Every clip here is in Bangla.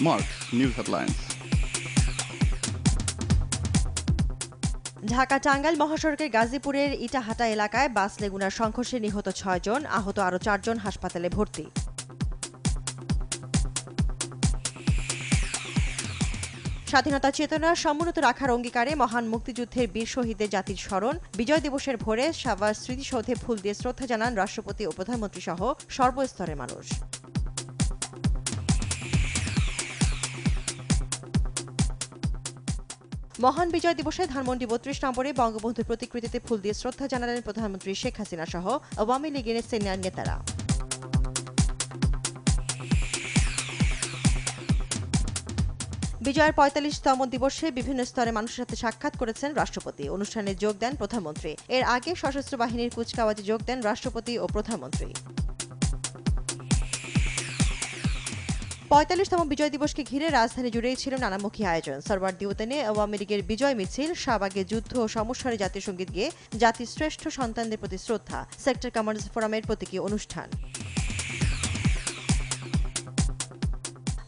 Mark, News Headlines. Dhaka Tangail মহাসড়কের গাজীপুরের ইটাহাটা এলাকায় বাস লেগুনার সংঘর্ষে নিহত ৬ জন, আহত আরও ৪ জন হাসপাতালে ভর্তি। স্বাধীনতা চেতনা সমুন্নত রাখার অঙ্গীকারে মহান মুক্তিযুদ্ধের বীর শহীদদের জাতির স্মরণ, বিজয় দিবসের ভোরে সাভার স্মৃতিসৌধে ফুল দিয়ে শ্রদ্ধা জানান রাষ্ট্রপতি ও প্রধানমন্ত্রী সহ সর্বস্তরের মানুষ। মহান বিজয় দিবসে ধানমন্ডি ৩২ নম্বরে বঙ্গবন্ধুর প্রতিকৃতিতে ফুল দিয়ে শ্রদ্ধা জানালেন প্রধানমন্ত্রী শেখ হাসিনা সহ আওয়ামী লীগের সিনিয়র নেতারা। বিজয়ের ৪৫তম দিবসে বিভিন্ন স্তরে মানুষের সাথে সাক্ষাৎ করেছেন রাষ্ট্রপতি। অনুষ্ঠানে যোগ দেন প্রধানমন্ত্রী। এর আগে সশস্ত্র বাহিনীর কুচকাওয়াজে যোগ দেন রাষ্ট্রপতি ও প্রধানমন্ত্রী। ৪৫তম বিজয় দিবসকে ঘিরে রাজধানী জুড়েই ছিল নানামুখী আয়োজন। সরওয়ার্দী উদ্যানে আওয়ামী লীগের বিজয় মিছিল, শাহবাগে যুদ্ধ ও সমস্যারে জাতীয় সঙ্গীত গেয়ে জাতির শ্রেষ্ঠ সন্তানদের প্রতি শ্রদ্ধা, সেক্টর কমান্ডার্স ফোরামের প্রতীকী অনুষ্ঠান।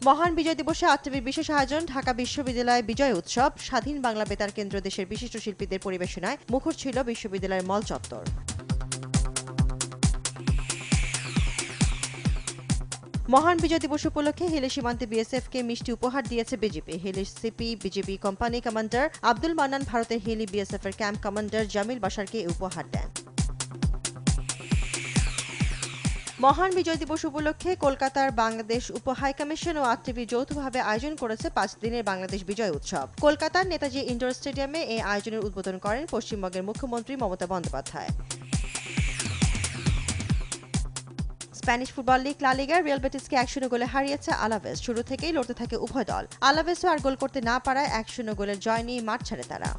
মহান বিজয় দিবসে আটটির বিশেষ আয়োজন, ঢাকা বিশ্ববিদ্যালয় বিজয় উৎসব, স্বাধীন বাংলা বেতার কেন্দ্র, দেশের বিশিষ্ট শিল্পীদের পরিবেশনায় মুখর ছিল বিশ্ববিদ্যালয়ের মল চত্বর। মহান বিজয় দিবস উপলক্ষে হিলি সীমান্তে বিএসএফকে মিষ্টি উপহার দিয়েছে BJP. Hili CP BJP company commander Abdul Mannan ভারতের হিলি বিএসএফের ক্যাম্প কমান্ডার জামিল বাশারকে উপহার দেন। মহান বিজয় দিবস উপলক্ষে কলকাতার বাংলাদেশ উপ হাইকমিশন ও আরটিভি যৌথভাবে আয়োজন করেছে ৫ দিনের বাংলাদেশ বিজয় উৎসব। কলকাতার নেতাজি ইন্ডোর স্টেডিয়ামে এই আয়োজনের উদ্বোধন করেন পশ্চিমবঙ্গের মুখ্যমন্ত্রী Mamata Bandyopadhyay. Spanish football league লা লিগায় রিয়াল বেটিসকে ১-০ গোলে হারিয়েছে আলাভেস। শুরু থেকেই লড়তে থাকে উভয় দল। আলাভেসও আর গোল করতে না পারায় ১-০ গোলের জয় নিয়ে মাঠ ছাড়ে তারা।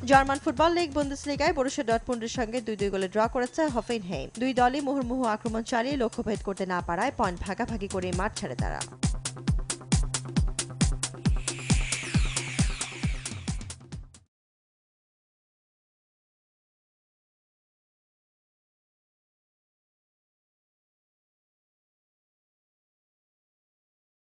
জার্মান ফুটবল লিগ বুন্দেসলিগায় বরুসিয়া ডর্টমুন্ডের সঙ্গে ২-২ গোলে ড্র করেছে হফেনহেইম। দুই দলই মুহুর্মুহু আক্রমণ চালিয়ে লক্ষ্যভেদ করতে না পারায় পয়েন্ট ভাগাভাগি করে মাঠ ছাড়ে তারা।